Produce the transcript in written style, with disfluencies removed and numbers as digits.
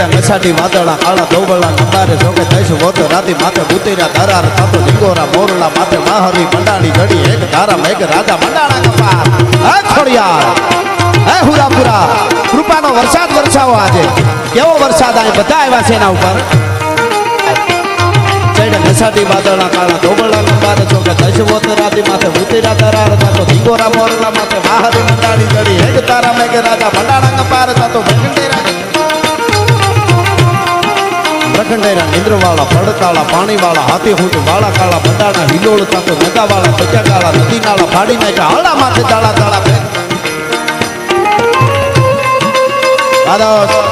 ચડ્યા નસાટી વાદળા કાળા ધોબળા નંબારે જોકે થઈશું વોતો રાતી માથે બુતેરા ધરાર થાતો લિંગોરા મોરલા માથે માહરી મંડાણી ઘડી એક ધારા મેઘ રાજા મંડાણા કપાર હે ખોડિયાર હે હુરાપુરા કૃપાનો વરસાદ વરસાવો આજે કેવો વરસાદ આ બધા આવ્યા છે એના ઉપર ચડ્યા નસાટી વાદળા કાળા ધોબળા નંબારે જોકે થઈશું વોતો રાતી માથે બુતેરા ધરાર થાતો લિંગોરા મોરલા માથે માહરી મંડાણી ઘડી એક ધારા મેઘ રાજા મંડાણા કપાર થાતો પ્રખંડેરા નિંદ્રવાળા પડતાળા પાણીવાળા હાથી હૂંટ વાળા કાળા બંડાણા હિલોળ તાતો નગાવાળા પચા કાળા નદી નાળા ફાડી નાખ્યા હાડા માથે તાળા તાળા